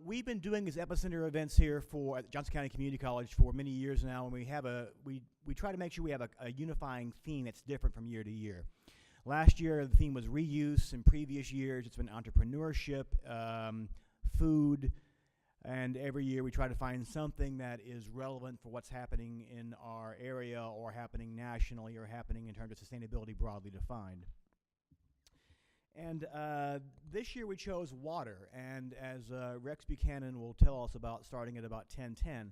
We've been doing these epicenter events here at Johnson County Community College for many years now, and we try to make sure we have a unifying theme that's different from year to year. Last year, the theme was reuse. In previous years, it's been entrepreneurship, food, and every year we try to find something that is relevant for what's happening in our area or happening nationally or happening in terms of sustainability broadly defined. And this year we chose water, and as Rex Buchanan will tell us about starting at about 10:10,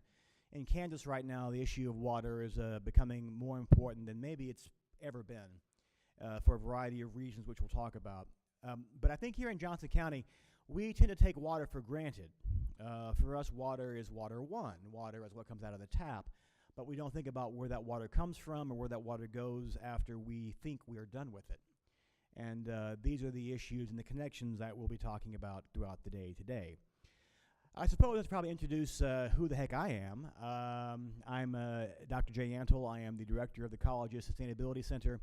in Kansas right now the issue of water is becoming more important than maybe it's ever been for a variety of reasons which we'll talk about. But I think here in Johnson County we tend to take water for granted. For us, water is water one. Water is what comes out of the tap, but we don't think about where that water comes from or where that water goes after we think we are done with it. And these are the issues and the connections that we'll be talking about throughout the day today. I suppose let's probably introduce who the heck I am. I'm Dr. Jay Antle. I am the director of the college's Sustainability Center,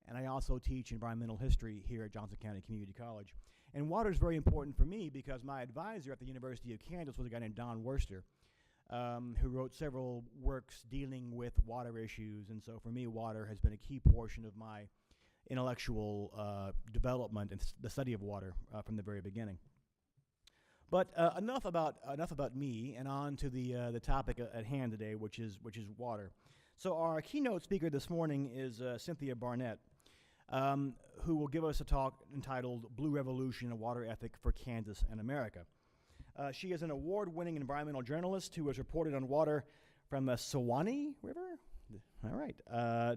and I also teach environmental history here at Johnson County Community College. And water is very important for me because my advisor at the University of Kansas was a guy named Don Worster, who wrote several works dealing with water issues. And so for me, water has been a key portion of my intellectual development and the study of water from the very beginning. But enough about me, and on to the topic at hand today, which is water. So our keynote speaker this morning is Cynthia Barnett, who will give us a talk entitled "Blue Revolution: A Water Ethic for Kansas and America." She is an award-winning environmental journalist who has reported on water from the Sewage River,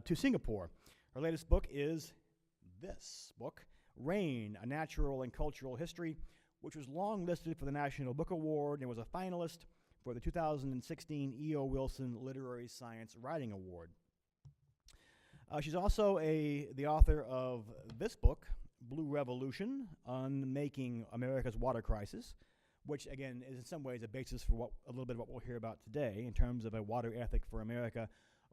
to Singapore. Her latest book is this book, Rain, A Natural and Cultural History, which was long listed for the National Book Award and was a finalist for the 2016 E.O. Wilson Literary Science Writing Award. She's also the author of this book, Blue Revolution, Unmaking America's Water Crisis, which again is in some ways a basis for a little bit of what we'll hear about today in terms of a water ethic for America.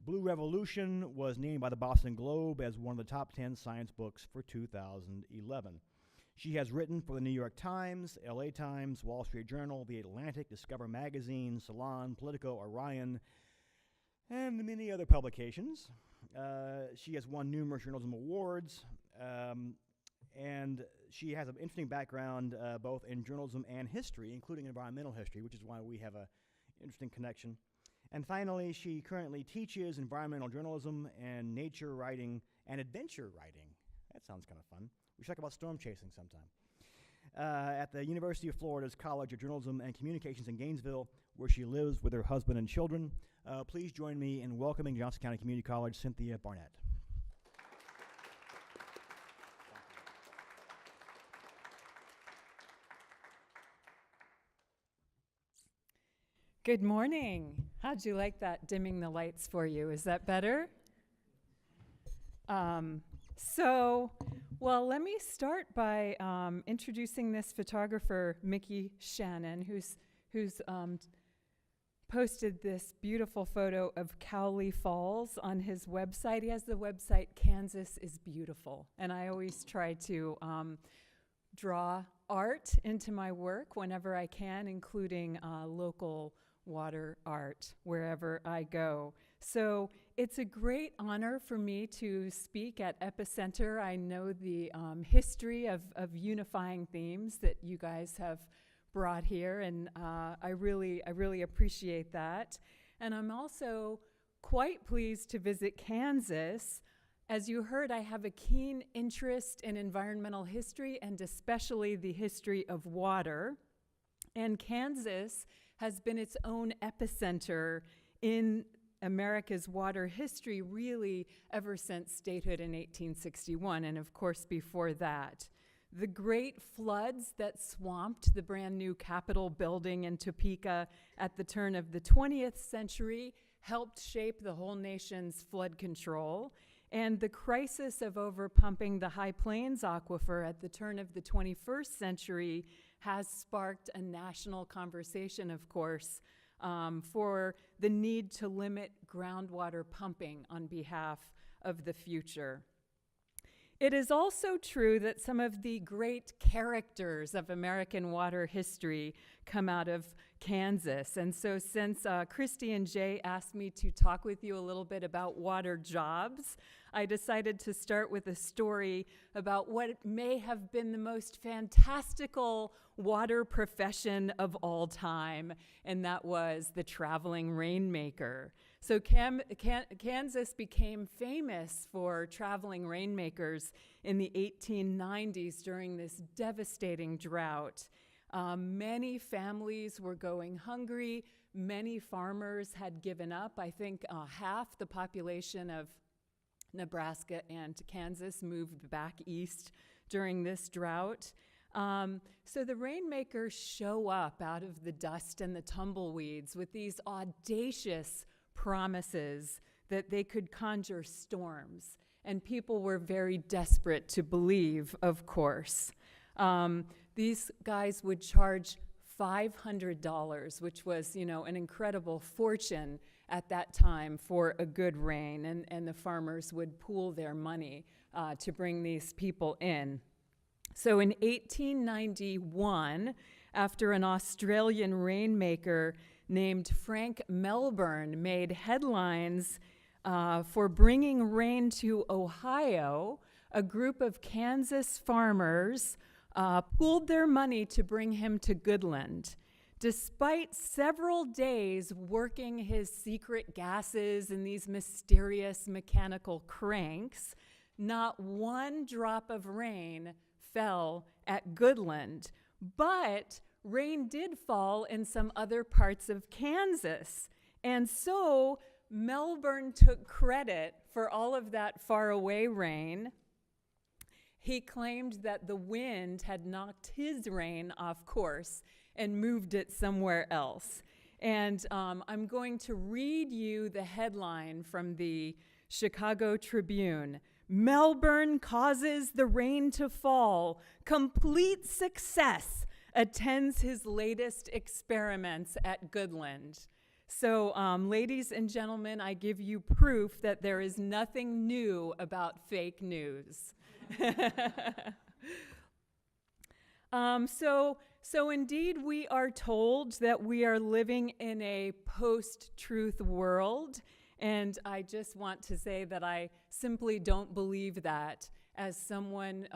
Blue Revolution was named by the Boston Globe as one of the top 10 science books for 2011. She has written for the New York Times, LA Times, Wall Street Journal, The Atlantic, Discover Magazine, Salon, Politico, Orion, and many other publications. She has won numerous journalism awards, and she has an interesting background both in journalism and history, including environmental history, which is why we have an interesting connection. And finally, she currently teaches environmental journalism and nature writing and adventure writing. That sounds kind of fun. We should talk about storm chasing sometime. At the University of Florida's College of Journalism and Communications in Gainesville, where she lives with her husband and children. Please join me in welcoming Johnson County Community College, Cynthia Barnett. Good morning. How'd you like that dimming the lights for you? Is that better? Well, let me start by introducing this photographer, Micky Shannon, who's posted this beautiful photo of Cowley Falls on his website. He has the website Kansas is Beautiful, and I always try to draw art into my work whenever I can, including local water art wherever I go. So it's a great honor for me to speak at Epicenter. I know the history of unifying themes that you guys have brought here, and I really appreciate that. And I'm also quite pleased to visit Kansas. As you heard, I have a keen interest in environmental history and especially the history of water. And Kansas has been its own epicenter in America's water history really ever since statehood in 1861, and of course before that. The great floods that swamped the brand new Capitol building in Topeka at the turn of the 20th century helped shape the whole nation's flood control. And the crisis of overpumping the High Plains aquifer at the turn of the 21st century has sparked a national conversation, of course, for the need to limit groundwater pumping on behalf of the future. It is also true that some of the great characters of American water history come out of Kansas. And so since Christy and Jay asked me to talk with you a little bit about water jobs, I decided to start with a story about what may have been the most fantastical water profession of all time, and that was the traveling rainmaker. So Kansas became famous for traveling rainmakers in the 1890s during this devastating drought. Many families were going hungry. Many farmers had given up. I think half the population of Nebraska and Kansas moved back east during this drought. So the rainmakers show up out of the dust and the tumbleweeds with these audacious promises that they could conjure storms. And people were very desperate to believe, of course. These guys would charge $500, which was, an incredible fortune at that time for a good rain, and the farmers would pool their money to bring these people in. So in 1891, after an Australian rainmaker named Frank Melbourne made headlines for bringing rain to Ohio, a group of Kansas farmers pooled their money to bring him to Goodland. Despite several days working his secret gases and these mysterious mechanical cranks, not one drop of rain fell at Goodland. But rain did fall in some other parts of Kansas. And so Melbourne took credit for all of that faraway rain. He claimed that the wind had knocked his rain off course and moved it somewhere else. And I'm going to read you the headline from the Chicago Tribune. Melbourne causes the rain to fall. Complete success attends his latest experiments at Goodland. So, ladies and gentlemen, I give you proof that there is nothing new about fake news. So indeed, we are told that we are living in a post-truth world, and I just want to say that I simply don't believe that as someone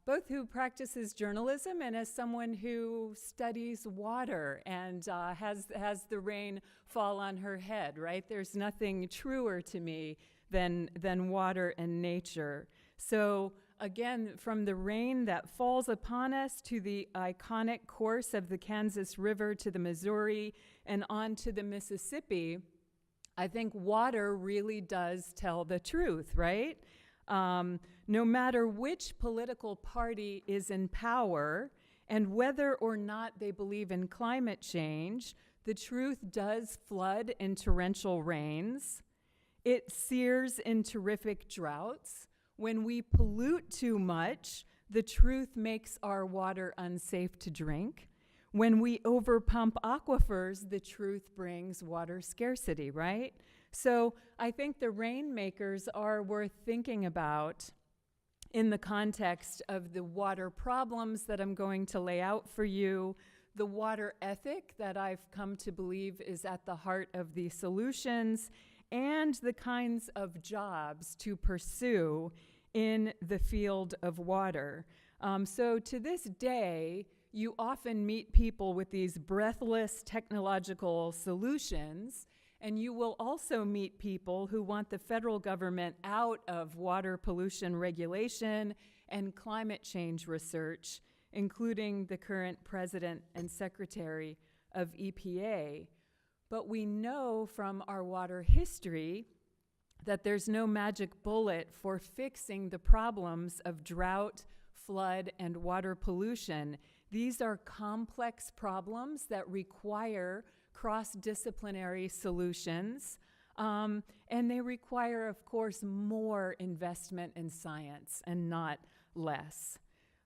both who practices journalism and as someone who studies water and has the rain fall on her head, right? There's nothing truer to me than water and nature. So again, from the rain that falls upon us to the iconic course of the Kansas River to the Missouri and on to the Mississippi, I think water really does tell the truth, right? No matter which political party is in power and whether or not they believe in climate change, the truth does flood in torrential rains. It sears in terrific droughts. When we pollute too much, the truth makes our water unsafe to drink. When we overpump aquifers, the truth brings water scarcity, right? So I think the rainmakers are worth thinking about in the context of the water problems that I'm going to lay out for you, the water ethic that I've come to believe is at the heart of the solutions, and the kinds of jobs to pursue in the field of water. So to this day, you often meet people with these breathless technological solutions, and you will also meet people who want the federal government out of water pollution regulation and climate change research, including the current president and secretary of EPA. But we know from our water history that there's no magic bullet for fixing the problems of drought, flood, and water pollution. These are complex problems that require cross-disciplinary solutions, and they require, of course, more investment in science and not less.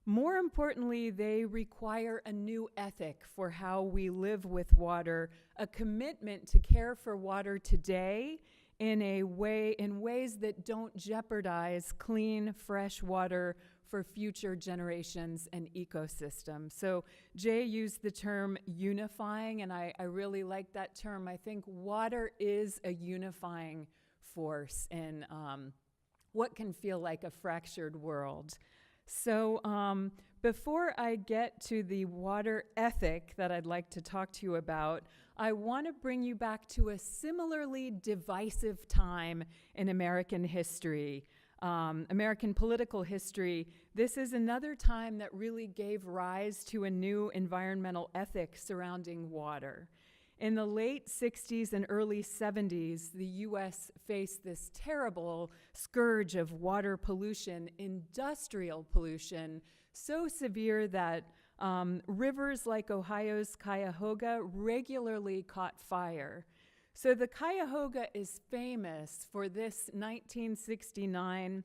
More importantly, they require a new ethic for how we live with water, a commitment to care for water today in ways that don't jeopardize clean, fresh water for future generations and ecosystems. So Jay used the term unifying, and I really like that term. I think water is a unifying force in what can feel like a fractured world. So before I get to the water ethic that I'd like to talk to you about, I want to bring you back to a similarly divisive time in American history, American political history. This is another time that really gave rise to a new environmental ethic surrounding water. In the late 60s and early 70s, the U.S. faced this terrible scourge of water pollution, industrial pollution, so severe that rivers like Ohio's Cuyahoga regularly caught fire. So the Cuyahoga is famous for this 1969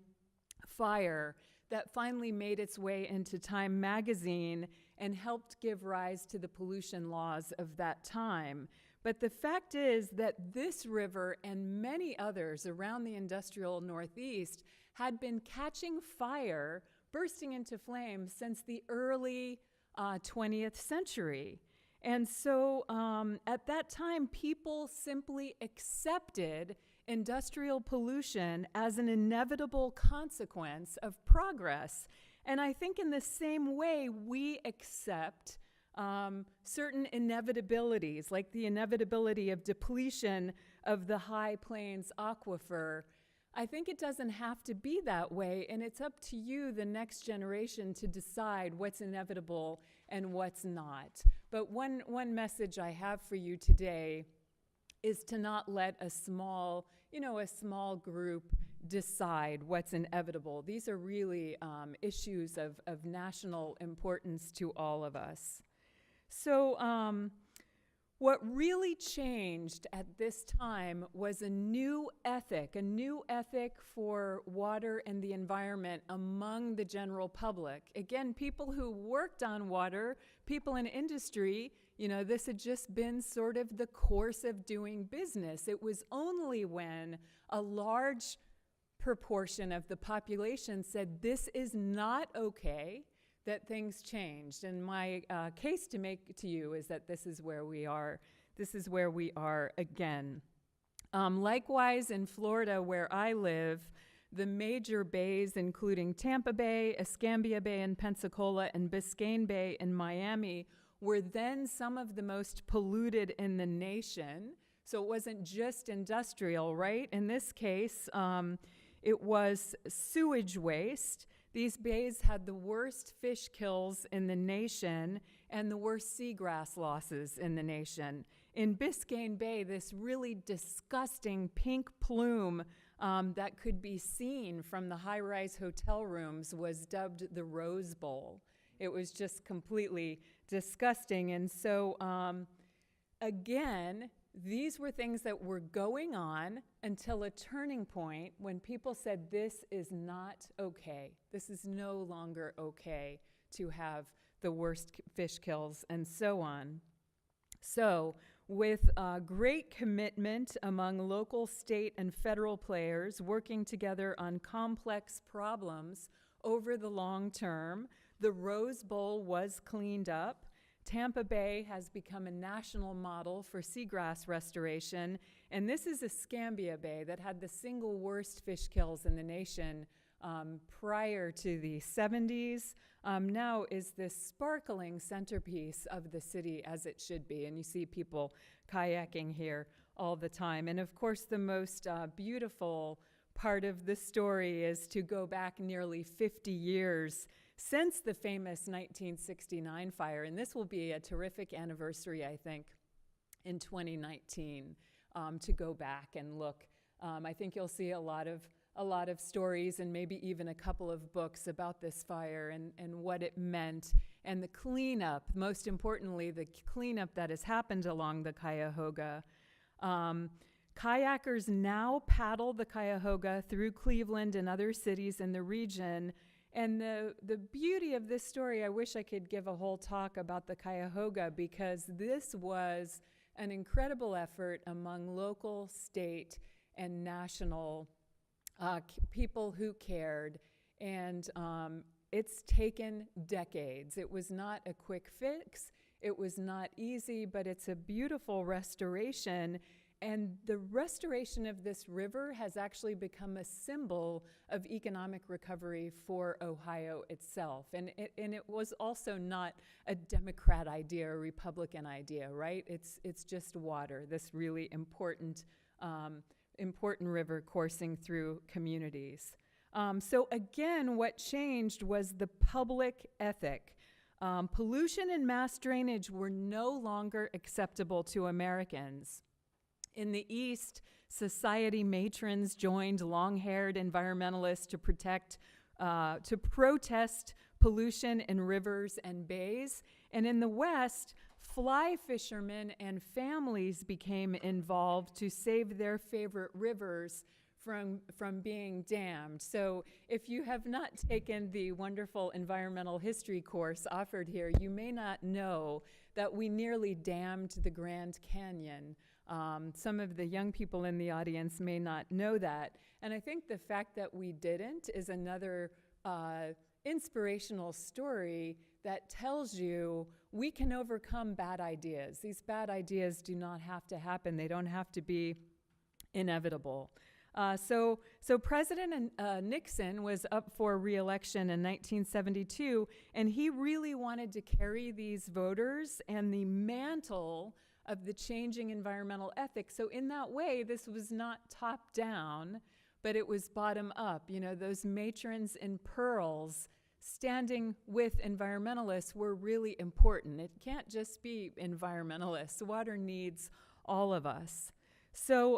fire that finally made its way into Time magazine and helped give rise to the pollution laws of that time. But the fact is that this river and many others around the industrial Northeast had been catching fire, bursting into flames since the early 20th century. And so at that time, people simply accepted industrial pollution as an inevitable consequence of progress. And I think in the same way, we accept certain inevitabilities, like the inevitability of depletion of the High Plains aquifer. I think it doesn't have to be that way, and it's up to you, the next generation, to decide what's inevitable and what's not. But one message I have for you today is to not let a small group decide what's inevitable. These are really issues of national importance to all of us. So what really changed at this time was a new ethic for water and the environment among the general public. Again, people who worked on water, people in industry, this had just been sort of the course of doing business. It was only when a large proportion of the population said this is not okay that things changed. And my case to make to you is that this is where we are. This is where we are again. Likewise, in Florida, where I live, the major bays, including Tampa Bay, Escambia Bay in Pensacola, and Biscayne Bay in Miami, were then some of the most polluted in the nation. So it wasn't just industrial, right? In this case, it was sewage waste. These bays had the worst fish kills in the nation and the worst seagrass losses in the nation. In Biscayne Bay, this really disgusting pink plume that could be seen from the high-rise hotel rooms was dubbed the Rose Bowl. It was just completely disgusting. And so, again, these were things that were going on until a turning point when people said, this is not okay. This is no longer okay to have the worst fish kills and so on. So with great commitment among local, state, and federal players working together on complex problems over the long term, the Rose Bowl was cleaned up. Tampa Bay has become a national model for seagrass restoration, and this is Escambia Bay that had the single worst fish kills in the nation prior to the 70s. Now is this sparkling centerpiece of the city, as it should be, and you see people kayaking here all the time. And of course, the most beautiful part of the story is to go back nearly 50 years since the famous 1969 fire, and this will be a terrific anniversary, I think, in 2019, to go back and look. I think you'll see a lot of stories and maybe even a couple of books about this fire and what it meant, and the cleanup, most importantly, the cleanup that has happened along the Cuyahoga. Kayakers now paddle the Cuyahoga through Cleveland and other cities in the region. And the beauty of this story, I wish I could give a whole talk about the Cuyahoga, because this was an incredible effort among local, state, and national people who cared. And it's taken decades. It was not a quick fix. It was not easy, but it's a beautiful restoration. And the restoration of this river has actually become a symbol of economic recovery for Ohio itself. And it was also not a Democrat idea or Republican idea, right? It's just water, this really important river coursing through communities. So again, what changed was the public ethic. Pollution and mass drainage were no longer acceptable to Americans. In the East, society matrons joined long-haired environmentalists to protest pollution in rivers and bays. And in the West, fly fishermen and families became involved to save their favorite rivers from being dammed. So if you have not taken the wonderful environmental history course offered here, you may not know that we nearly dammed the Grand Canyon. Some of the young people in the audience may not know that. And I think the fact that we didn't is another inspirational story that tells you we can overcome bad ideas. These bad ideas do not have to happen. They don't have to be inevitable. So President Nixon was up for re-election in 1972, and he really wanted to carry these voters and the mantle of the changing environmental ethics. So in that way, this was not top down, but it was bottom up. You know, those matrons in pearls standing with environmentalists were really important. It can't just be environmentalists. Water needs all of us. So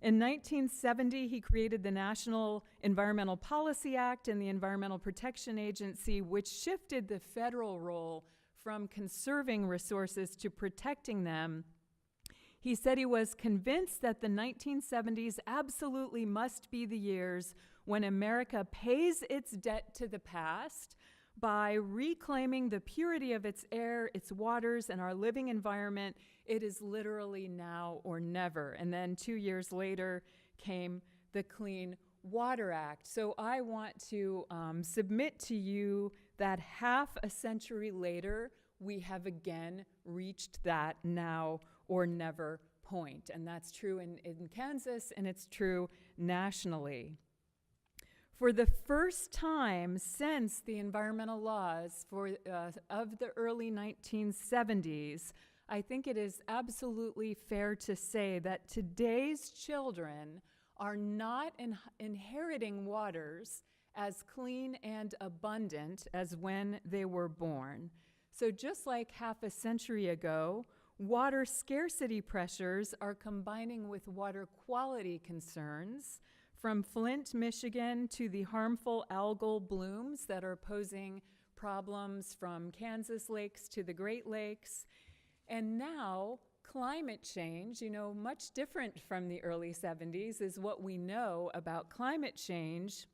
in 1970, he created the National Environmental Policy Act and the Environmental Protection Agency, which shifted the federal role from conserving resources to protecting them. He said he was convinced that the 1970s absolutely must be the years when America pays its debt to the past by reclaiming the purity of its air, its waters, and our living environment. It is literally now or never. And then 2 years later came the Clean Water Act. So I want to submit to you that half a century later, we have again reached that now or never point. And that's true in Kansas, and it's true nationally. For the first time since the environmental laws of the early 1970s, I think it is absolutely fair to say that today's children are not inheriting waters as clean and abundant as when they were born. So just like half a century ago, water scarcity pressures are combining with water quality concerns, from Flint, Michigan, to the harmful algal blooms that are posing problems from Kansas lakes to the Great Lakes. And now, climate change, you know, much different from the early 70s, is what we know about climate change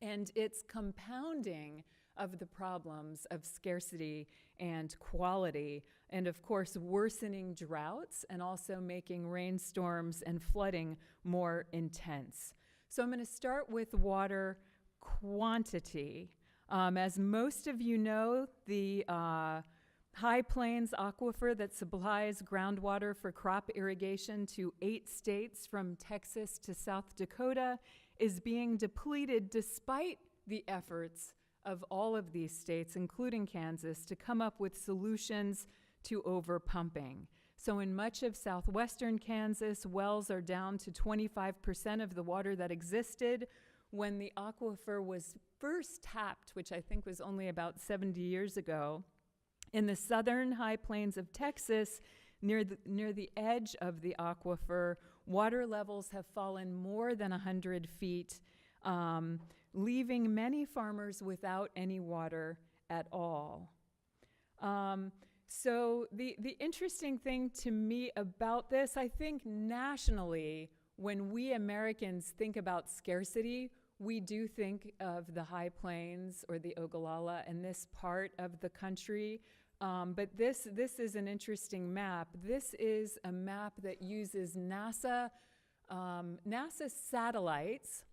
and its compounding of the problems of scarcity and quality, and of course, worsening droughts and also making rainstorms and flooding more intense. So I'm going to start with water quantity. As most of you know, the High Plains Aquifer that supplies groundwater for crop irrigation to 8 states from Texas to South Dakota is being depleted despite the efforts of all of these states, including Kansas, to come up with solutions to overpumping. So in much of southwestern Kansas, wells are down to 25% of the water that existed when the aquifer was first tapped, which I think was only about 70 years ago. In the southern high plains of Texas, near the edge of the aquifer, water levels have fallen more than 100 feet, leaving many farmers without any water at all. So the interesting thing to me about this, I think nationally, when we Americans think about scarcity, we do think of the High Plains or the Ogallala and this part of the country. But this is an interesting map. This is a map that uses NASA NASA satellites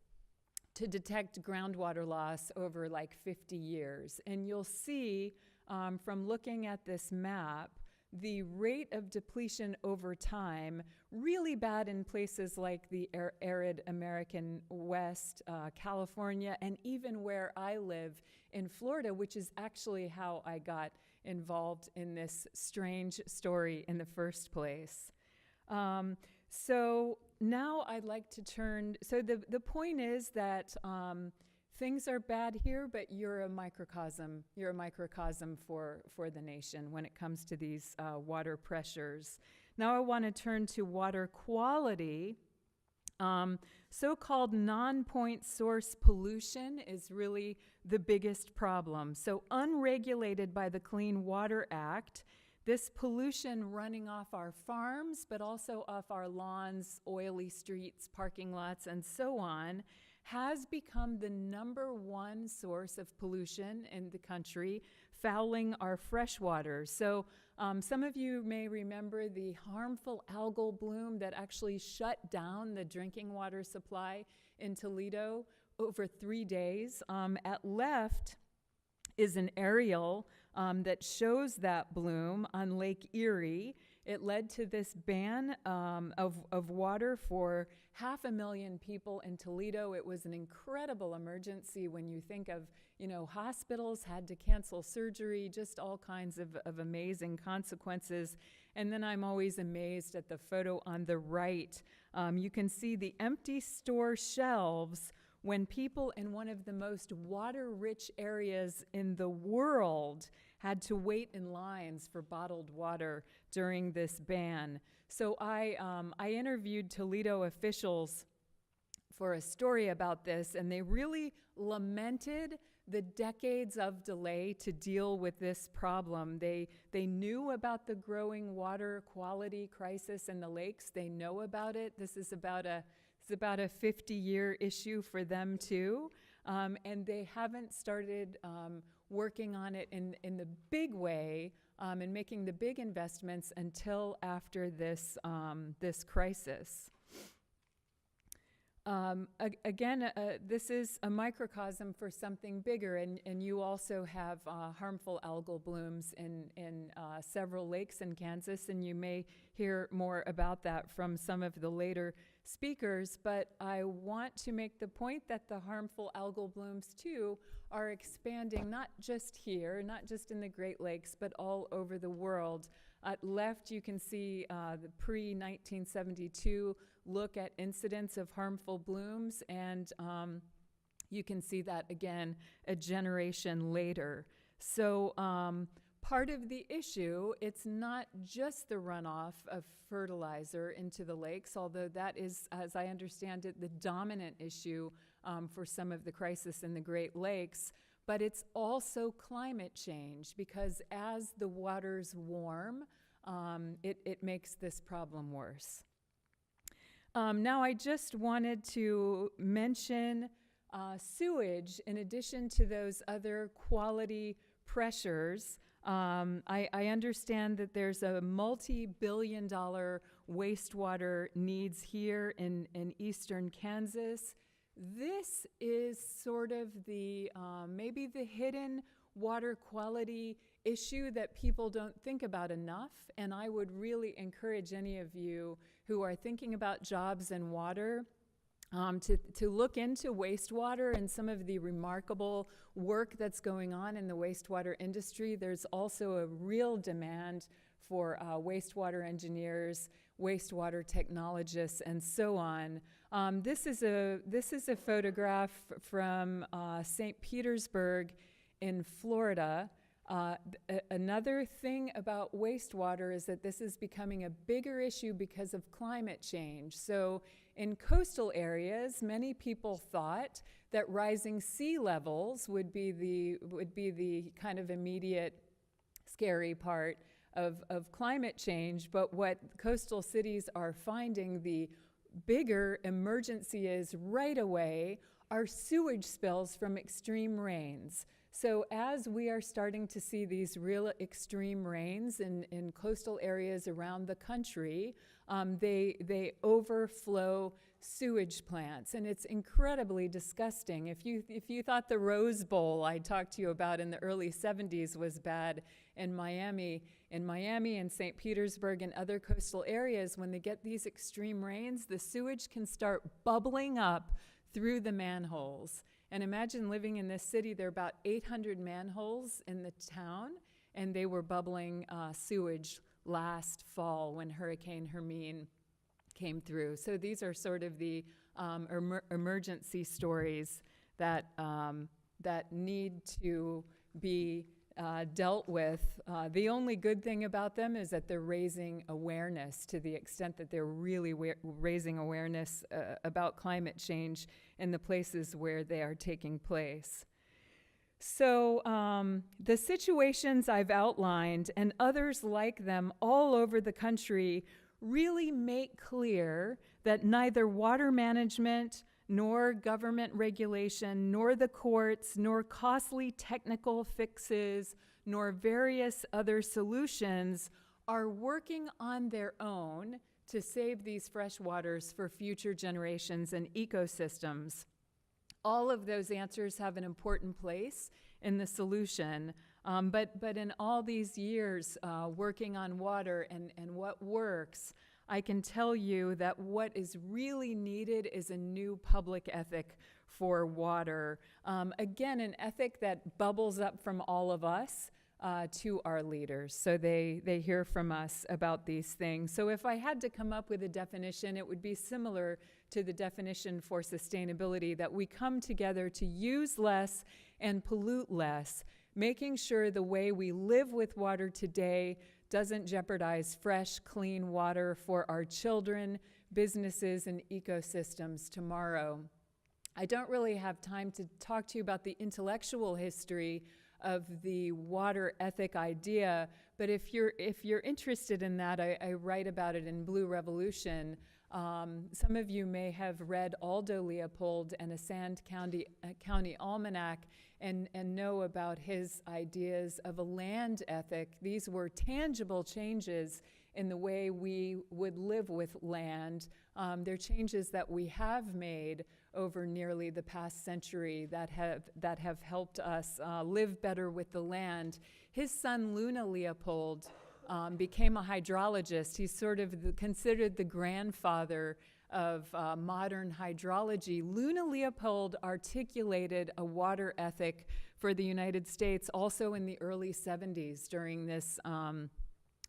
to detect groundwater loss over like 50 years. And you'll see from looking at this map, the rate of depletion over time, really bad in places like the arid American West, California, and even where I live in Florida, which is actually how I got involved in this strange story in the first place. So now I'd like to turn, so the point is that things are bad here, but you're a microcosm for the nation when it comes to these water pressures. Now I want to turn to water quality. So-called non-point source pollution is really the biggest problem. So unregulated by the Clean Water Act, this pollution running off our farms, but also off our lawns, oily streets, parking lots, and so on, has become the #1 source of pollution in the country, fouling our freshwater. So some of you may remember the harmful algal bloom that actually shut down the drinking water supply in Toledo over 3 days. At left is an aerial that shows that bloom on Lake Erie. It led to this ban of water for 500,000 people in Toledo. It was an incredible emergency when you think of, hospitals had to cancel surgery, just all kinds of amazing consequences. And then I'm always amazed at the photo on the right. You can see the empty store shelves when people in one of the most water-rich areas in the world had to wait in lines for bottled water during this ban. So I interviewed Toledo officials for a story about this, and they really lamented the decades of delay to deal with this problem. They knew about the growing water quality crisis in the lakes. They know about it. This is about a 50-year issue for them too, and they haven't started working on it in the big way and making the big investments until after this crisis. Again, this is a microcosm for something bigger, and you also have harmful algal blooms in several lakes in Kansas, and you may hear more about that from some of the later speakers, but I want to make the point that the harmful algal blooms too are expanding not just here, not just in the Great Lakes, but all over the world. At left, you can see the pre-1972 look at incidents of harmful blooms, and you can see that again a generation later. So part of the issue, it's not just the runoff of fertilizer into the lakes, although that is, as I understand it, the dominant issue for some of the crisis in the Great Lakes, but it's also climate change, because as the waters warm, it makes this problem worse. Now I just wanted to mention sewage in addition to those other quality pressures. I understand that there's a multi-billion-dollar wastewater needs here in eastern Kansas. This is sort of the maybe the hidden water quality issue that people don't think about enough, and I would really encourage any of you who are thinking about jobs in water to look into wastewater and some of the remarkable work that's going on in the wastewater industry. There's also a real demand for wastewater engineers, wastewater technologists, and so on. This is a photograph from St. Petersburg in Florida. Another thing about wastewater is that this is becoming a bigger issue because of climate change. So in coastal areas, many people thought that rising sea levels would be the kind of immediate scary part of climate change, but what coastal cities are finding the bigger emergency is right away are sewage spills from extreme rains. So as we are starting to see these real extreme rains in coastal areas around the country, They overflow sewage plants, and it's incredibly disgusting. If you thought the Rose Bowl I talked to you about in the early 70s was bad in Miami and St. Petersburg and other coastal areas, when they get these extreme rains, the sewage can start bubbling up through the manholes. And imagine living in this city. There are about 800 manholes in the town, and they were bubbling sewage last fall when Hurricane Hermine came through. So these are sort of the emergency stories that need to be dealt with. The only good thing about them is that they're raising awareness, to the extent that they're really raising awareness about climate change in the places where they are taking place. So the situations I've outlined and others like them all over the country really make clear that neither water management, nor government regulation, nor the courts, nor costly technical fixes, nor various other solutions are working on their own to save these fresh waters for future generations and ecosystems. All of those answers have an important place in the solution, but in all these years working on water and what works, I can tell you that what is really needed is a new public ethic for water. Again, an ethic that bubbles up from all of us to our leaders, so they hear from us about these things. So if I had to come up with a definition, it would be similar to the definition for sustainability, that we come together to use less and pollute less, making sure the way we live with water today doesn't jeopardize fresh, clean water for our children, businesses, and ecosystems tomorrow. I don't really have time to talk to you about the intellectual history of the water ethic idea, but if you're interested in that, I write about it in Blue Revolution. Some of you may have read Aldo Leopold and a Sand County Almanac and know about his ideas of a land ethic. These were tangible changes in the way we would live with land. They're changes that we have made over nearly the past century that have helped us live better with the land. His son, Luna Leopold, became a hydrologist. He's sort of considered the grandfather of modern hydrology. Luna Leopold articulated a water ethic for the United States also in the early 70s during this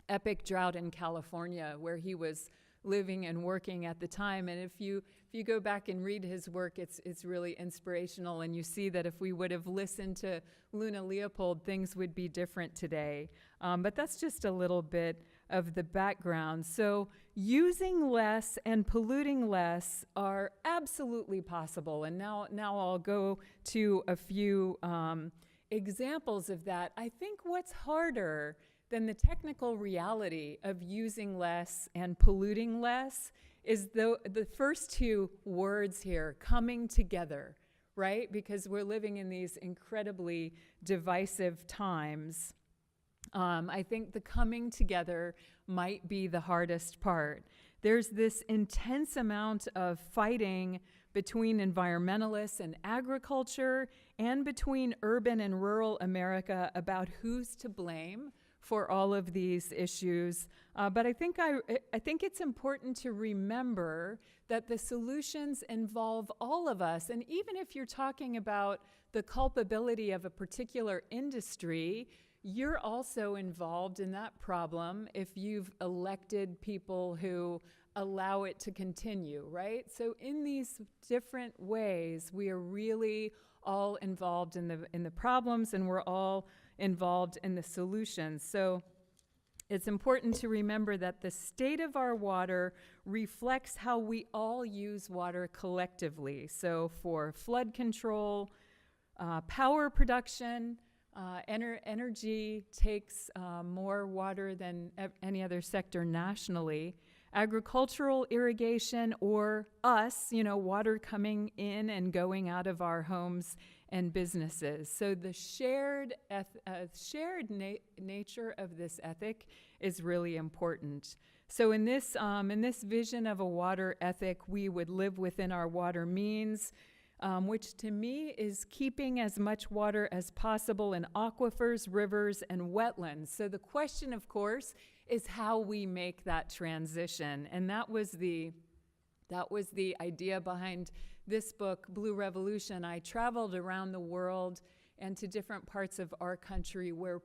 epic drought in California, where he was living and working at the time. And if you go back and read his work, it's really inspirational, and you see that if we would have listened to Luna Leopold, things would be different today. But that's just a little bit of the background. So using less and polluting less are absolutely possible. And now I'll go to a few examples of that. I think what's harder than the technical reality of using less and polluting less is the first two words here, coming together, right? Because we're living in these incredibly divisive times. I think the coming together might be the hardest part. There's this intense amount of fighting between environmentalists and agriculture, and between urban and rural America about who's to blame for all of these issues. But I think it's important to remember that the solutions involve all of us. And even if you're talking about the culpability of a particular industry, you're also involved in that problem if you've elected people who allow it to continue, right? So in these different ways, we are really all involved in the problems, and we're all involved in the solutions. So it's important to remember that the state of our water reflects how we all use water collectively. So for flood control, power production, energy takes more water than any other sector nationally. Agricultural irrigation, or us, water coming in and going out of our homes and businesses. So the shared nature of this ethic is really important. So in this vision of a water ethic, we would live within our water means, which to me is keeping as much water as possible in aquifers, rivers, and wetlands. So the question, of course, is how we make that transition. And that was the idea behind this book, Blue Revolution. I traveled around the world and to different parts of our country where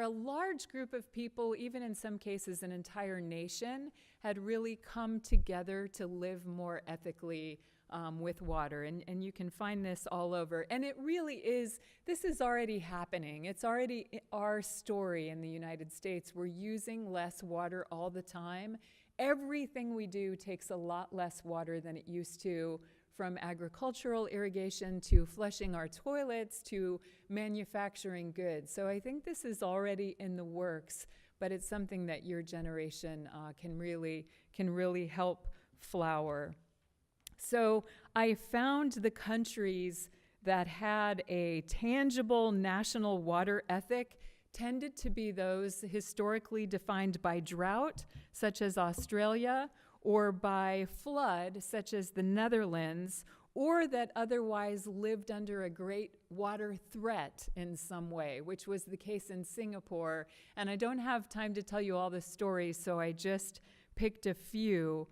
a large group of people, even in some cases an entire nation, had really come together to live more ethically with water. And you can find this all over. And it really is, this is already happening. It's already our story in the United States. We're using less water all the time. Everything we do takes a lot less water than it used to, from agricultural irrigation to flushing our toilets to manufacturing goods. So I think this is already in the works, but it's something that your generation can really help flower. So I found the countries that had a tangible national water ethic tended to be those historically defined by drought, such as Australia, or by flood, such as the Netherlands, or that otherwise lived under a great water threat in some way, which was the case in Singapore. And I don't have time to tell you all the stories, so I just picked a few.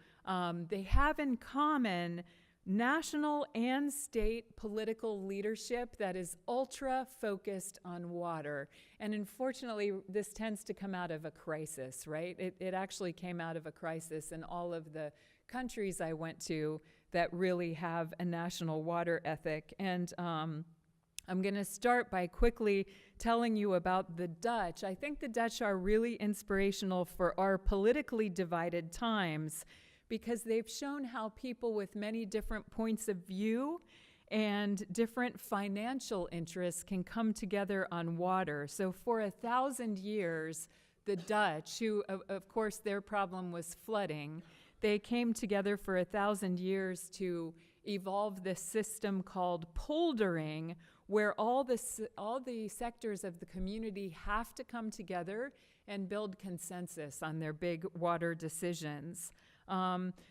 They have in common national and state political leadership that is ultra focused on water. And unfortunately, this tends to come out of a crisis, right? It actually came out of a crisis in all of the countries I went to that really have a national water ethic. And I'm going to start by quickly telling you about the Dutch. I think the Dutch are really inspirational for our politically divided times, because they've shown how people with many different points of view and different financial interests can come together on water. So for 1,000 years, the Dutch, who of course their problem was flooding, they came together for 1,000 years to evolve this system called poldering, where all the sectors of the community have to come together and build consensus on their big water decisions.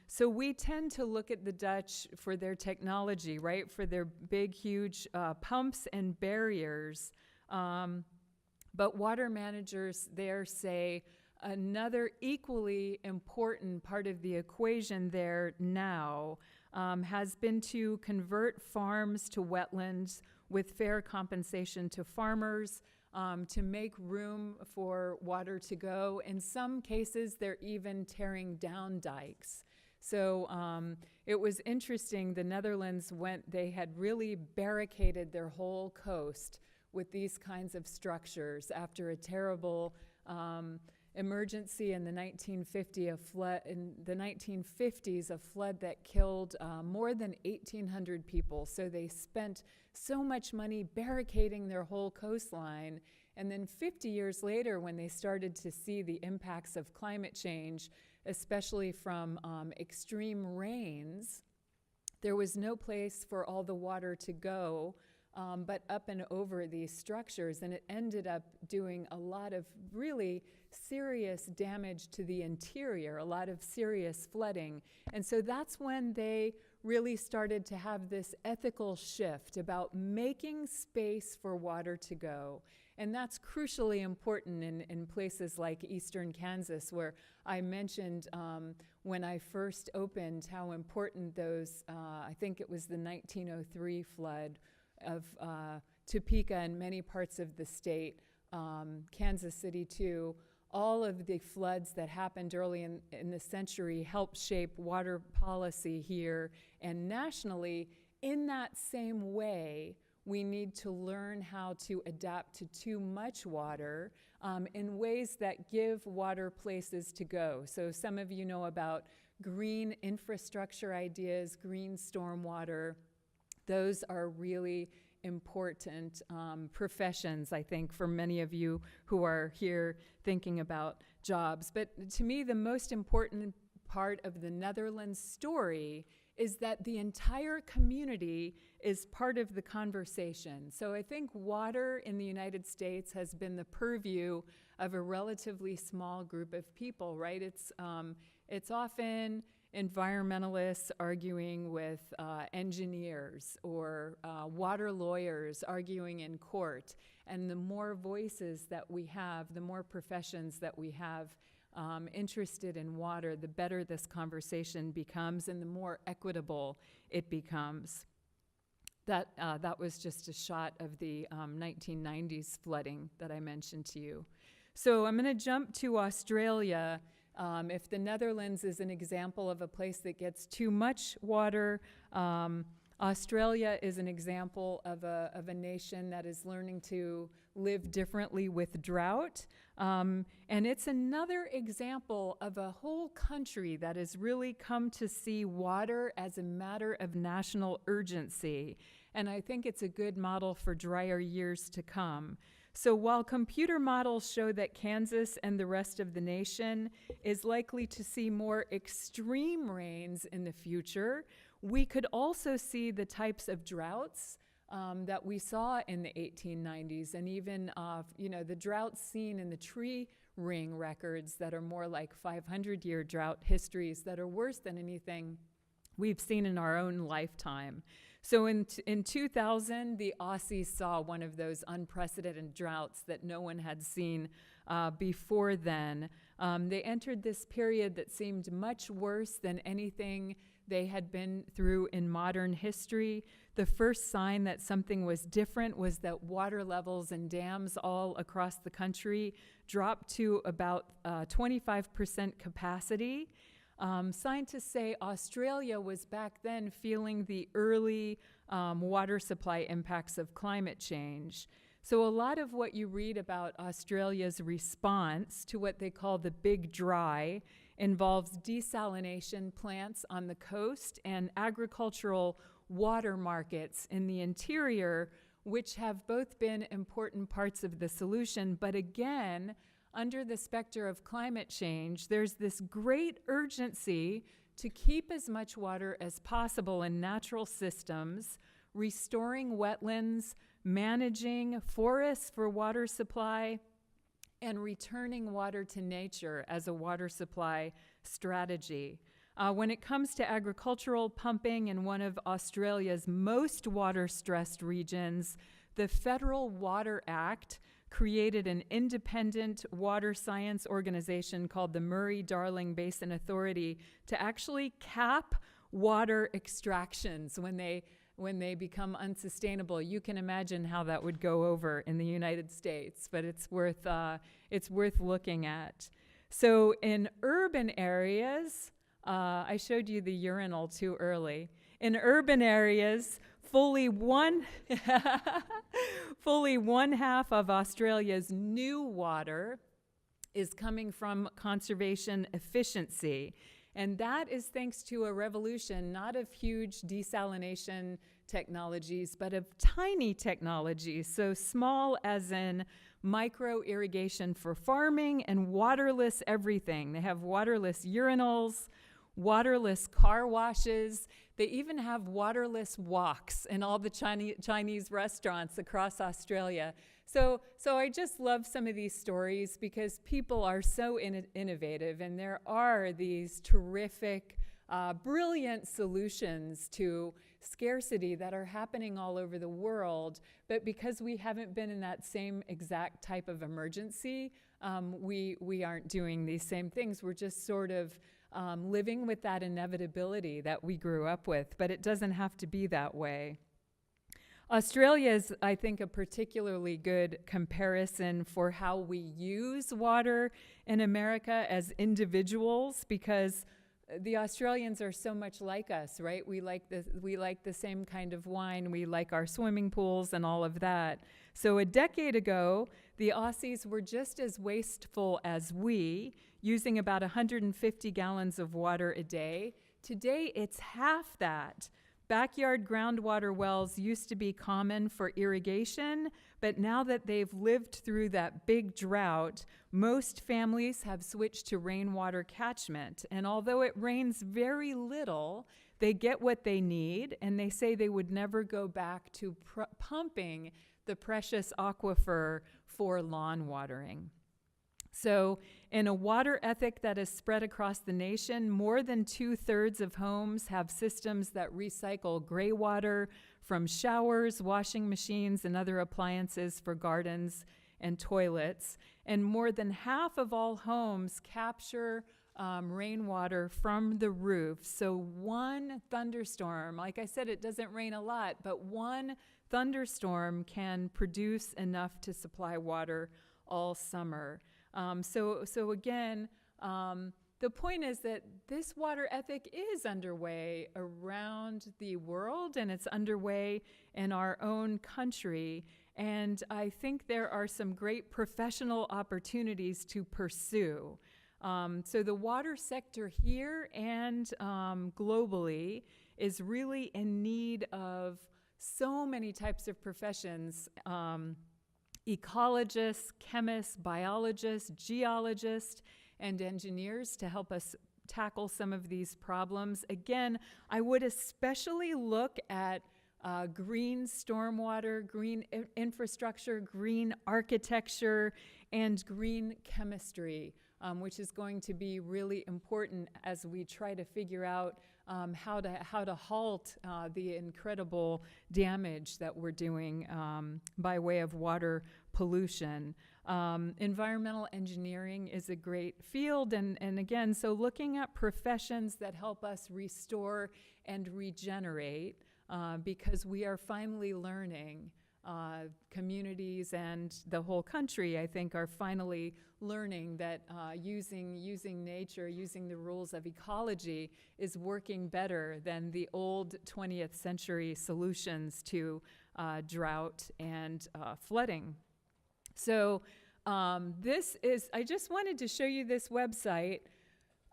So we tend to look at the Dutch for their technology, right? For their big, huge pumps and barriers. But water managers there say another equally important part of the equation there now has been to convert farms to wetlands with fair compensation to farmers, to make room for water to go. In some cases, they're even tearing down dikes. So it was interesting. The Netherlands they had really barricaded their whole coast with these kinds of structures after a terrible emergency in the 1950s, a flood that killed more than 1,800 people. So they spent so much money barricading their whole coastline. And then 50 years later, when they started to see the impacts of climate change, especially from extreme rains, there was no place for all the water to go but up and over these structures. And it ended up doing a lot of really serious damage to the interior, a lot of serious flooding. And so that's when they really started to have this ethical shift about making space for water to go. And that's crucially important in places like eastern Kansas, where I mentioned when I first opened how important those, I think it was the 1903 flood of Topeka and many parts of the state, Kansas City too. All of the floods that happened early in the century helped shape water policy here and nationally. In that same way, we need to learn how to adapt to too much water in ways that give water places to go. So some of you know about green infrastructure ideas, green stormwater. Those are really important professions, I think, for many of you who are here thinking about jobs. But to me, the most important part of the Netherlands story is that the entire community is part of the conversation. So I think water in the United States has been the purview of a relatively small group of people, right? It's often environmentalists arguing with engineers or water lawyers arguing in court. And the more voices that we have, the more professions that we have interested in water, the better this conversation becomes and the more equitable it becomes. That was just a shot of the 1990s flooding that I mentioned to you. So I'm going to jump to Australia. If the Netherlands is an example of a place that gets too much water, Australia is an example of a nation that is learning to live differently with drought. And it's another example of a whole country that has really come to see water as a matter of national urgency. And I think it's a good model for drier years to come. So while computer models show that Kansas and the rest of the nation is likely to see more extreme rains in the future, we could also see the types of droughts that we saw in the 1890s, and even the droughts seen in the tree ring records that are more like 500-year drought histories that are worse than anything we've seen in our own lifetime. So in 2000, the Aussies saw one of those unprecedented droughts that no one had seen before then. They entered this period that seemed much worse than anything they had been through in modern history. The first sign that something was different was that water levels in dams all across the country dropped to about 25% capacity. Scientists say Australia was back then feeling the early water supply impacts of climate change. So a lot of what you read about Australia's response to what they call the big dry involves desalination plants on the coast and agricultural water markets in the interior, which have both been important parts of the solution. But again, under the specter of climate change, there's this great urgency to keep as much water as possible in natural systems, restoring wetlands, managing forests for water supply, and returning water to nature as a water supply strategy. When it comes to agricultural pumping in one of Australia's most water-stressed regions, the Federal Water Act created an independent water science organization called the Murray-Darling Basin Authority to actually cap water extractions when they become unsustainable. You can imagine how that would go over in the United States, but it's worth looking at. So in urban areas, I showed you the urinal too early. In urban areas, fully one half of Australia's new water is coming from conservation efficiency. And that is thanks to a revolution, not of huge desalination technologies, but of tiny technologies. So small as in micro irrigation for farming and waterless everything. They have waterless urinals, waterless car washes. They even have waterless woks in all the Chinese restaurants across Australia. So I just love some of these stories because people are so innovative, and there are these terrific, brilliant solutions to scarcity that are happening all over the world. But because we haven't been in that same exact type of emergency, we aren't doing these same things. We're just sort of living with that inevitability that we grew up with, but it doesn't have to be that way. Australia is, I think, a particularly good comparison for how we use water in America as individuals, because the Australians are so much like us, right? We like the same kind of wine, we like our swimming pools and all of that. So a decade ago, the Aussies were just as wasteful as we, using about 150 gallons of water a day. Today, it's half that. Backyard groundwater wells used to be common for irrigation, but now that they've lived through that big drought, most families have switched to rainwater catchment. And although it rains very little, they get what they need, and they say they would never go back to pumping the precious aquifer for lawn watering. So in a water ethic that is spread across the nation, more than 2/3 of homes have systems that recycle gray water from showers, washing machines, and other appliances for gardens and toilets. And more than half of all homes capture rainwater from the roof. So one thunderstorm, like I said, it doesn't rain a lot, but one thunderstorm can produce enough to supply water all summer. So again, the point is that this water ethic is underway around the world, and it's underway in our own country. And I think there are some great professional opportunities to pursue. So the water sector here and globally is really in need of so many types of professions. Ecologists, chemists, biologists, geologists, and engineers to help us tackle some of these problems. Again, I would especially look at green stormwater, green infrastructure, green architecture, and green chemistry, which is going to be really important as we try to figure out how to halt the incredible damage that we're doing by way of water pollution. Environmental engineering is a great field, and again, so looking at professions that help us restore and regenerate, because we are finally learning, communities and the whole country, I think, are finally learning that using nature, using the rules of ecology is working better than the old 20th century solutions to drought and flooding. So I just wanted to show you this website.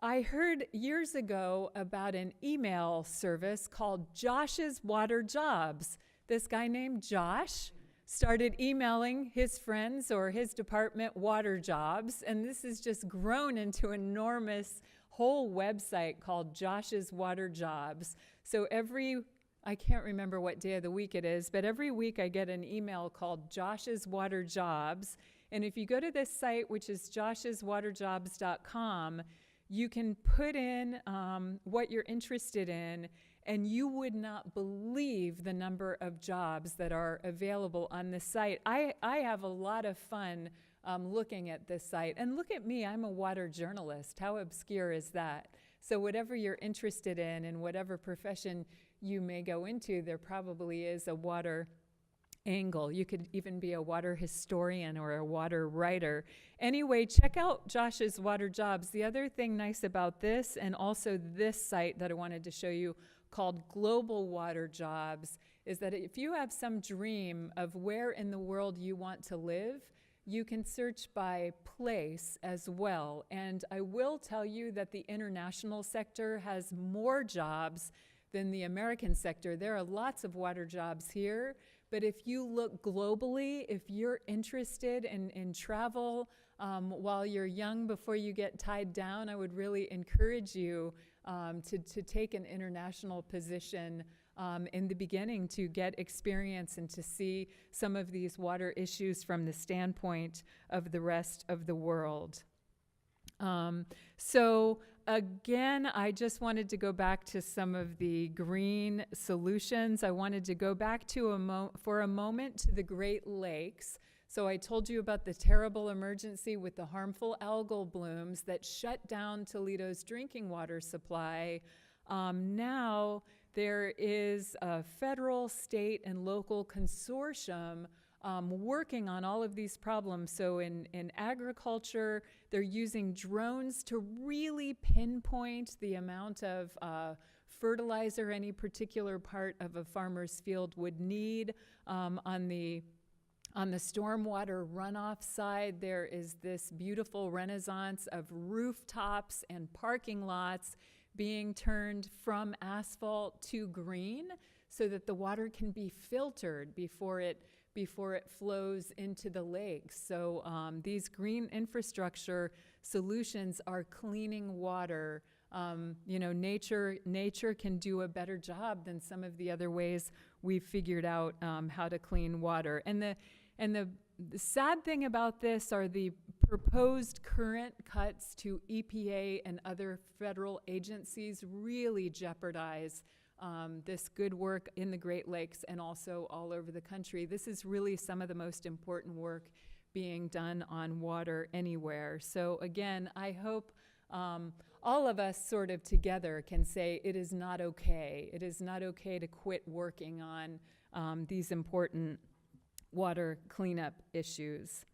I heard years ago about an email service called Josh's Water Jobs. This guy named Josh started emailing his friends or his department water jobs, and this has just grown into an enormous whole website called Josh's Water Jobs. So I can't remember what day of the week it is, but every week I get an email called Josh's Water Jobs. And if you go to this site, which is josh'swaterjobs.com, you can put in what you're interested in, and you would not believe the number of jobs that are available on this site. I have a lot of fun looking at this site. And look at me, I'm a water journalist. How obscure is that? So whatever you're interested in and whatever profession you may go into, there probably is a water angle. You could even be a water historian or a water writer. Anyway, check out Josh's Water Jobs. The other thing nice about this, and also this site that I wanted to show you called Global Water Jobs, is that if you have some dream of where in the world you want to live, you can search by place as well. And I will tell you that the international sector has more jobs than the American sector. There are lots of water jobs here, but if you look globally, if you're interested in travel while you're young before you get tied down, I would really encourage you to take an international position in the beginning to get experience and to see some of these water issues from the standpoint of the rest of the world. So again, I just wanted to go back to some of the green solutions. I wanted to go back to for a moment to the Great Lakes. So I told you about the terrible emergency with the harmful algal blooms that shut down Toledo's drinking water supply. Now there is a federal, state, and local consortium working on all of these problems. So in agriculture, they're using drones to really pinpoint the amount of fertilizer any particular part of a farmer's field would need. On the stormwater runoff side, there is this beautiful renaissance of rooftops and parking lots being turned from asphalt to green so that the water can be filtered before it flows into the lakes. So these green infrastructure solutions are cleaning water. Nature can do a better job than some of the other ways we've figured out how to clean water. And the sad thing about this are the proposed current cuts to EPA and other federal agencies really jeopardize this good work in the Great Lakes and also all over the country. This is really some of the most important work being done on water anywhere. So again, I hope all of us sort of together can say it is not okay. It is not okay to quit working on these important water cleanup issues.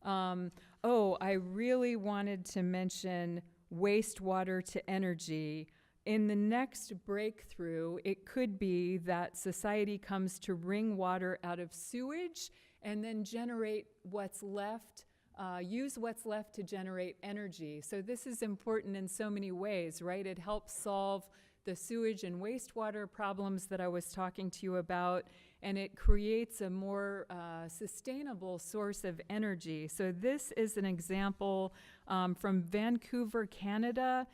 I really wanted to mention wastewater to energy. In the next breakthrough, it could be that society comes to wring water out of sewage and then generate what's left, use what's left to generate energy. So this is important in so many ways, right? It helps solve the sewage and wastewater problems that I was talking to you about, and it creates a more sustainable source of energy. So this is an example from Vancouver, Canada.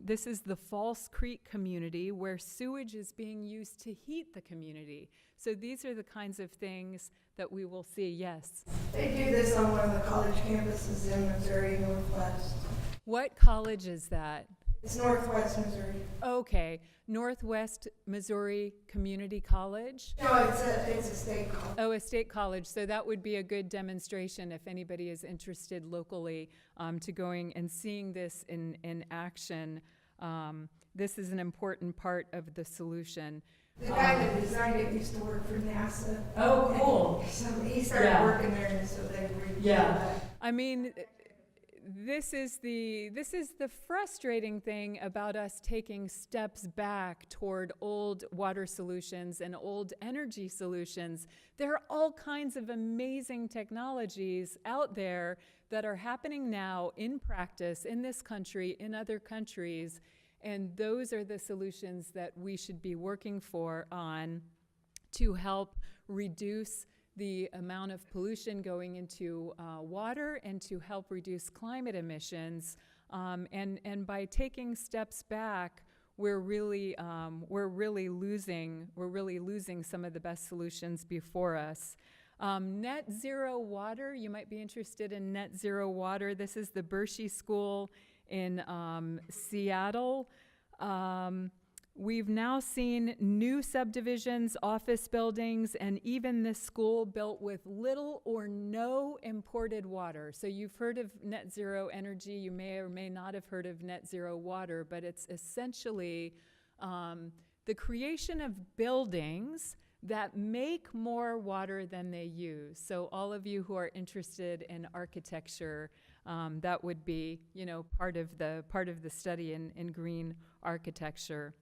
This is the False Creek community where sewage is being used to heat the community. So these are the kinds of things that we will see. Yes? They do this on one of the college campuses in Missouri, Northwest. What college is that? It's Northwest Missouri. Okay, Northwest Missouri Community College? No, it's a state college. Oh, a state college. So that would be a good demonstration if anybody is interested locally to going and seeing this in action. This is an important part of the solution. The guy that designed it used to work for NASA. Oh, cool. So he started working there, and so they that. I mean, this is the frustrating thing about us taking steps back toward old water solutions and old energy solutions. There are all kinds of amazing technologies out there that are happening now in practice in this country, in other countries, and those are the solutions that we should be working on to help reduce the amount of pollution going into water and to help reduce climate emissions. And by taking steps back, we're really losing some of the best solutions before us. Net zero water, you might be interested in net zero water. This is the Bershey School in Seattle. We've now seen new subdivisions, office buildings, and even this school built with little or no imported water. So you've heard of net zero energy. You may or may not have heard of net zero water, but it's essentially the creation of buildings that make more water than they use. So all of you who are interested in architecture, that would be, part of the study in green architecture.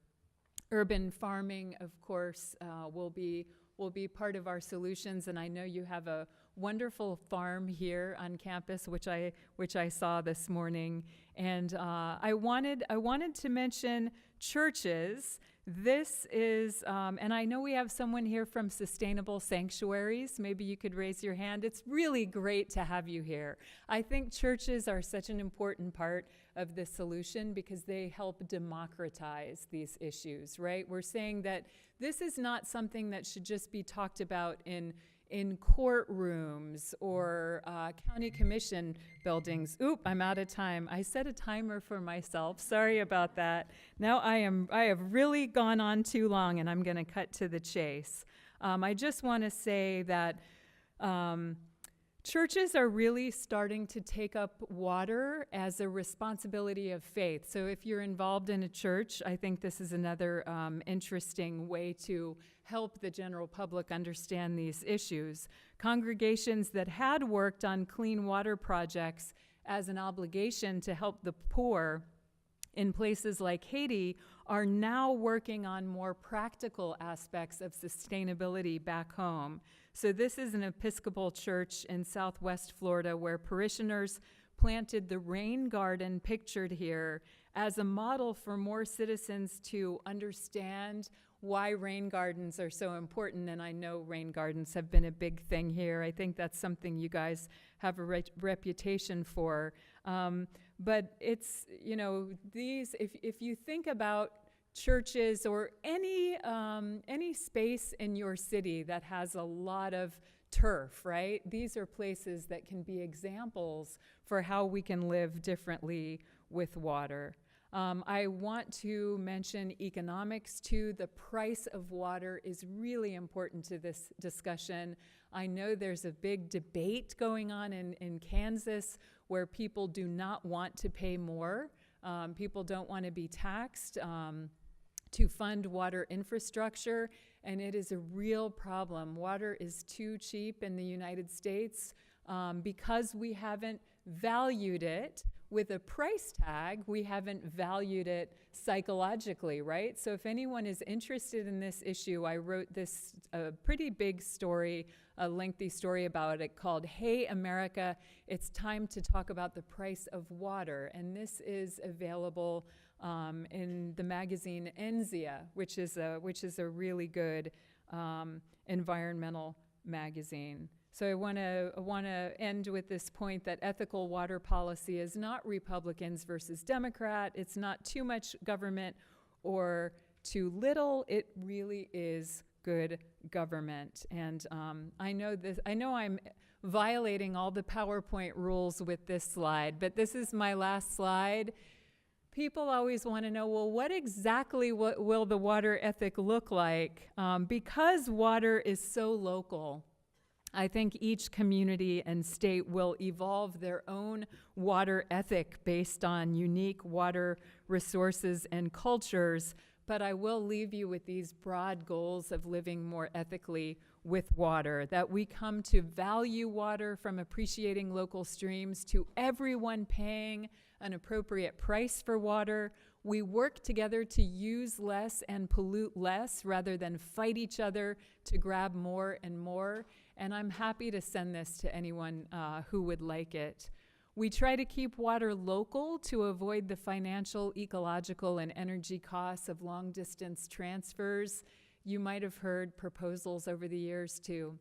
Urban farming, of course, will be part of our solutions, and I know you have a wonderful farm here on campus, which I saw this morning. And I wanted to mention churches. This is, and I know we have someone here from Sustainable Sanctuaries. Maybe you could raise your hand. It's really great to have you here. I think churches are such an important part of the solution because they help democratize these issues, right? We're saying that this is not something that should just be talked about in courtrooms or county commission buildings. Oop, I'm out of time. I set a timer for myself. Sorry about that. Now I have really gone on too long, and I'm going to cut to the chase. I just want to say that churches are really starting to take up water as a responsibility of faith. So if you're involved in a church, I think this is another interesting way to help the general public understand these issues. Congregations that had worked on clean water projects as an obligation to help the poor in places like Haiti are now working on more practical aspects of sustainability back home. So this is an Episcopal church in Southwest Florida where parishioners planted the rain garden pictured here as a model for more citizens to understand why rain gardens are so important. And I know rain gardens have been a big thing here. I think that's something you guys have a reputation for. But it's, you know, these, if you think about churches or any space in your city that has a lot of turf, right? These are places that can be examples for how we can live differently with water. I want to mention economics too. The price of water is really important to this discussion. I know there's a big debate going on in Kansas where people do not want to pay more. People don't want to be taxed to fund water infrastructure, and it is a real problem. Water is too cheap in the United States because we haven't valued it with a price tag. We haven't valued it psychologically, right? So if anyone is interested in this issue, I wrote this pretty big story, a lengthy story about it called Hey America, It's Time to Talk About the Price of Water. And this is available in the magazine Enzia, which is a really good environmental magazine. So I want to end with this point that ethical water policy is not Republicans versus Democrat. It's not too much government or too little. It really is good government. And I know I'm violating all the PowerPoint rules with this slide, but this is my last slide. People always want to know, well, what exactly will the water ethic look like? Because water is so local, I think each community and state will evolve their own water ethic based on unique water resources and cultures, but I will leave you with these broad goals of living more ethically with water, that we come to value water from appreciating local streams to everyone paying an appropriate price for water. We work together to use less and pollute less rather than fight each other to grab more and more. And I'm happy to send this to anyone who would like it. We try to keep water local to avoid the financial, ecological, and energy costs of long-distance transfers. You might have heard proposals over the years to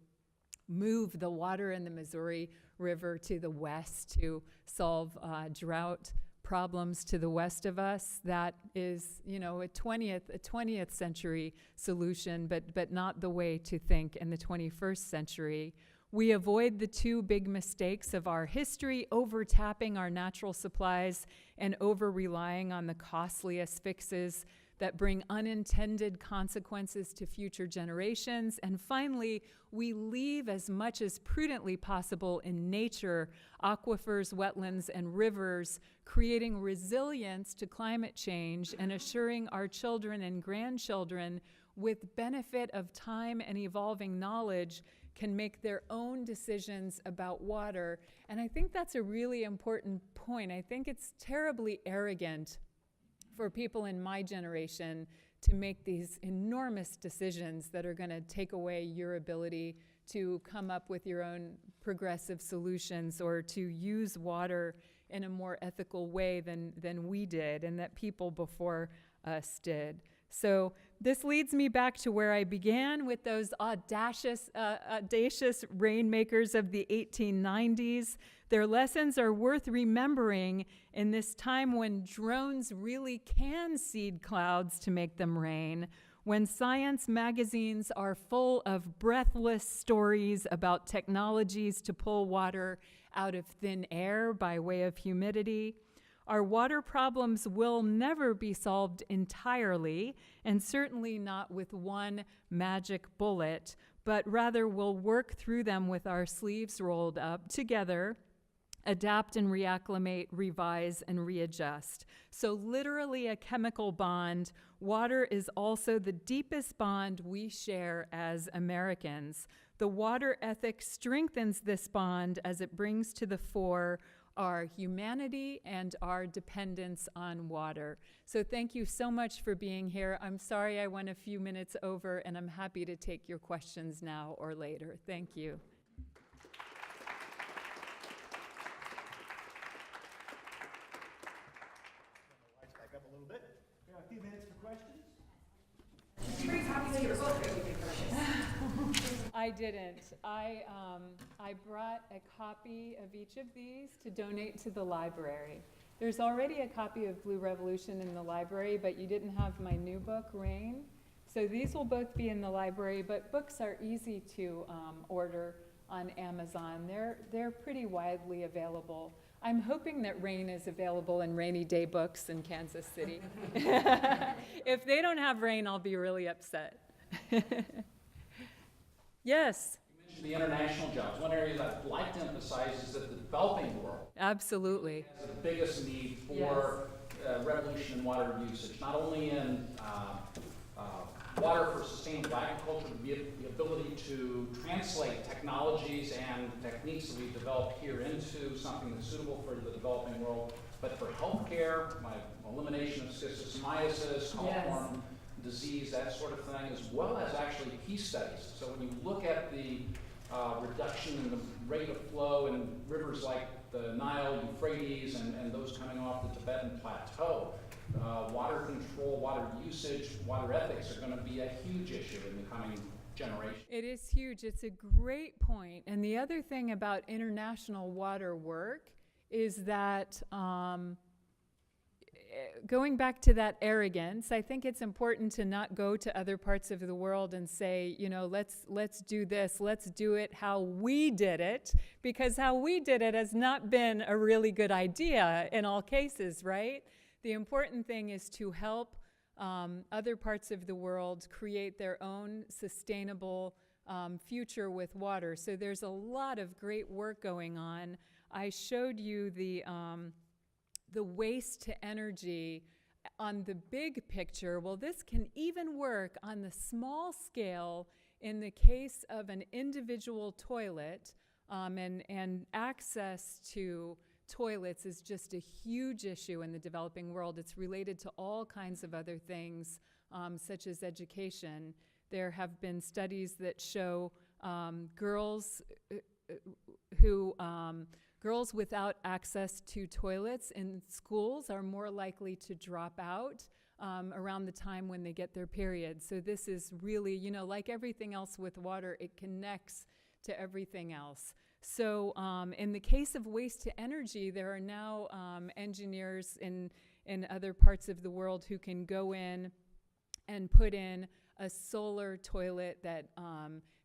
move the water in the Missouri River to the west to solve drought problems to the west of us. That is, you know, a 20th century solution, but not the way to think in the 21st century. We avoid the two big mistakes of our history, over-tapping our natural supplies and over-relying on the costliest fixes that bring unintended consequences to future generations. And finally, we leave as much as prudently possible in nature, aquifers, wetlands, and rivers, creating resilience to climate change and assuring our children and grandchildren, with benefit of time and evolving knowledge, can make their own decisions about water. And I think that's a really important point. I think it's terribly arrogant for people in my generation to make these enormous decisions that are going to take away your ability to come up with your own progressive solutions or to use water in a more ethical way than we did and that people before us did. So this leads me back to where I began with those audacious rainmakers of the 1890s. Their lessons are worth remembering in this time when drones really can seed clouds to make them rain, when science magazines are full of breathless stories about technologies to pull water out of thin air by way of humidity. Our water problems will never be solved entirely, and certainly not with one magic bullet, but rather we'll work through them with our sleeves rolled up together, adapt and reacclimate, revise, and readjust. So literally a chemical bond, water is also the deepest bond we share as Americans. The water ethic strengthens this bond as it brings to the fore our humanity and our dependence on water. So thank you so much for being here. I'm sorry I went a few minutes over, and I'm happy to take your questions now or later. Thank you. didn't. I brought a copy of each of these to donate to the library. There's already a copy of Blue Revolution in the library, but you didn't have my new book, Rain. So these will both be in the library, but books are easy to order on Amazon. They're pretty widely available. I'm hoping that Rain is available in Rainy Day Books in Kansas City. If they don't have Rain, I'll be really upset. Yes? You mentioned the international jobs. One area that I'd like to emphasize is that the developing world Absolutely. has the biggest need for revolution in water usage, not only in water for sustainable agriculture, but the ability to translate technologies and techniques that we've developed here into something that's suitable for the developing world, but for healthcare, elimination of schistosomiasis, coliform disease, that sort of thing, as well as actually peace studies. So when you look at the reduction in the rate of flow in rivers like the Nile, Euphrates, and those coming off the Tibetan Plateau, water control, water usage, water ethics are going to be a huge issue in the coming generation. It is huge. It's a great point. And the other thing about international water work is that going back to that arrogance, I think it's important to not go to other parts of the world and say, you know, let's do this, let's do it how we did it, because how we did it has not been a really good idea in all cases, right? The important thing is to help other parts of the world create their own sustainable future with water. So there's a lot of great work going on. I showed you the waste to energy on the big picture. Well, this can even work on the small scale in the case of an individual toilet, and access to toilets is just a huge issue in the developing world. It's related to all kinds of other things, such as education. There have been studies that show girls without access to toilets in schools are more likely to drop out around the time when they get their period. So this is really, you know, like everything else with water, it connects to everything else. So in the case of waste to energy, there are now engineers in other parts of the world who can go in and put in a solar toilet that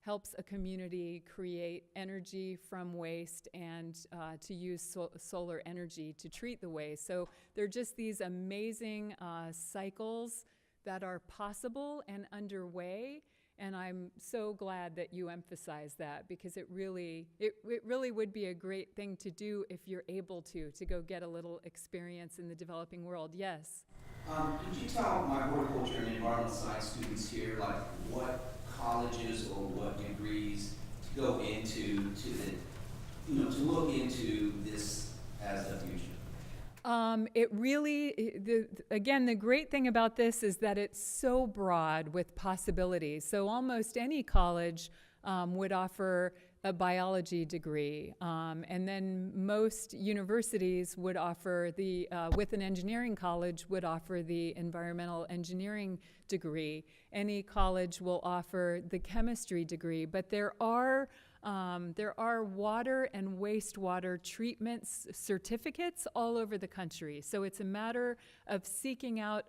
helps a community create energy from waste and to use solar energy to treat the waste. So there are just these amazing cycles that are possible and underway. And I'm so glad that you emphasize that, because it really would be a great thing to do if you're able to go get a little experience in the developing world. Yes? Could you tell my horticulture and environmental science students here, like, what colleges or what degrees to go into to look into this as a future? It really, again, the great thing about this is that it's so broad with possibilities. So almost any college would offer a biology degree. And then most universities would offer with an engineering college, would offer the environmental engineering degree. Any college will offer the chemistry degree, but there are water and wastewater treatment certificates all over the country. So it's a matter of seeking out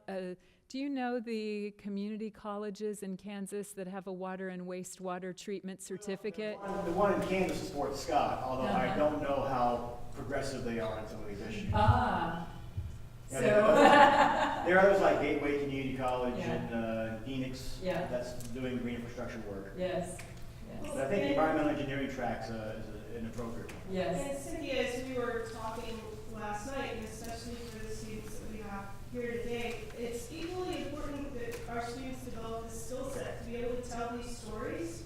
do you know the community colleges in Kansas that have a water and wastewater treatment certificate? The one in Kansas is Fort Scott, although I don't know how progressive they are on some of these issues. So there are others like Gateway Community College and Phoenix that's doing green infrastructure work. Yes. But I think the environmental engineering track's is an appropriate one. Yes. And Cynthia, as we were talking last night, and especially for the students that we have here today, it's equally important that our students develop this skill set to be able to tell these stories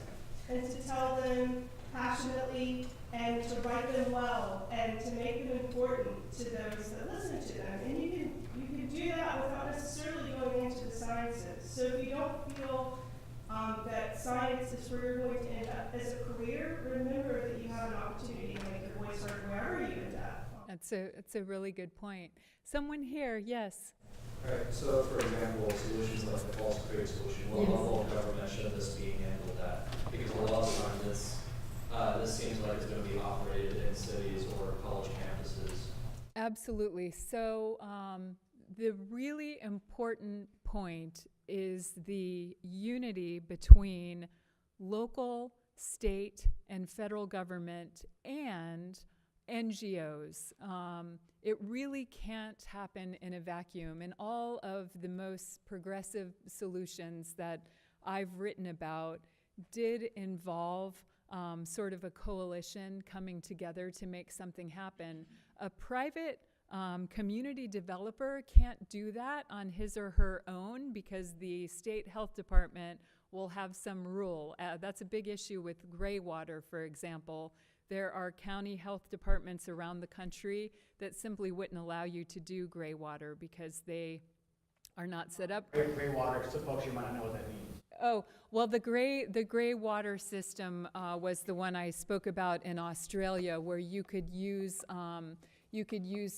and to tell them passionately and to write them well and to make them important to those that listen to them. And you can do that without necessarily going into the sciences. So if you don't feel that science is where you're going to end up as a career, remember that you have an opportunity to make your voice heard wherever you end up. That's a really good point. Someone here, yes. Right, so for example, solutions like the false create solution, what Yes. level of government should this be handled at? Because a lot of times this seems like it's going to be operated in cities or college campuses. Absolutely. So the really important point is the unity between local, state, and federal government and NGOs. It really can't happen in a vacuum. And all of the most progressive solutions that I've written about did involve sort of a coalition coming together to make something happen. A private community developer can't do that on his or her own because the state health department will have some rule. That's a big issue with gray water, for example. There are county health departments around the country that simply wouldn't allow you to do gray water because they are not set up. Gray water, so folks, you might not know what that means. Oh, well, the gray water system was the one I spoke about in Australia, where you could use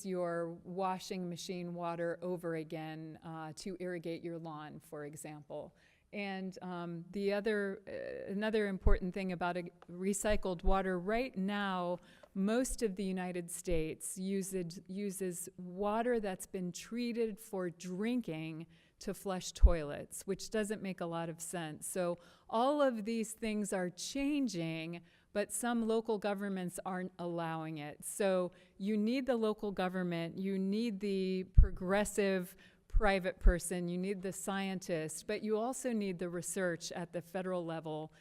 your washing machine water over again to irrigate your lawn, for example. And another important thing about recycled water, right now, most of the United States uses water that's been treated for drinking to flush toilets, which doesn't make a lot of sense. So all of these things are changing, but some local governments aren't allowing it. So you need the local government, you need the progressive private person, you need the scientist, but you also need the research at the federal level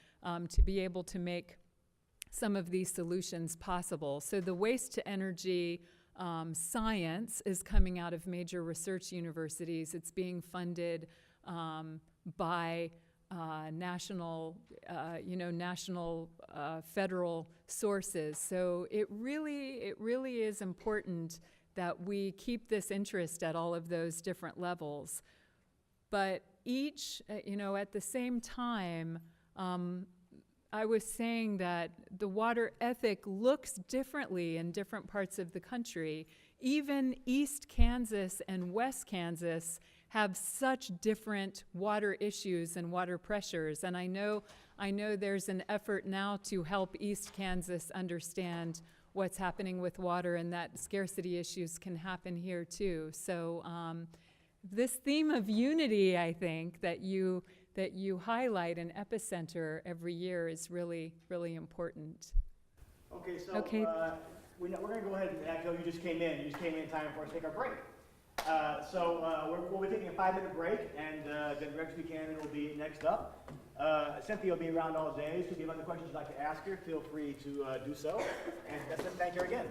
to be able to make some of these solutions possible. So the waste to energy science is coming out of major research universities. It's being funded by national federal sources. So it really is important that we keep this interest at all of those different levels. But each, at the same time, I was saying that the water ethic looks differently in different parts of the country. Even East Kansas and West Kansas have such different water issues and water pressures. And I know there's an effort now to help East Kansas understand what's happening with water, and that scarcity issues can happen here too. So this theme of unity, I think, that you highlight in Epicenter every year is really, really important. Okay, so Okay. we're going to go ahead and actually, you just came in time for us to take our break. We'll be taking a 5-minute break, and then Rex Buchanan will be next up. Cynthia will be around all day, so if you have other questions you'd like to ask her, feel free to do so. And that's it. Thank you again.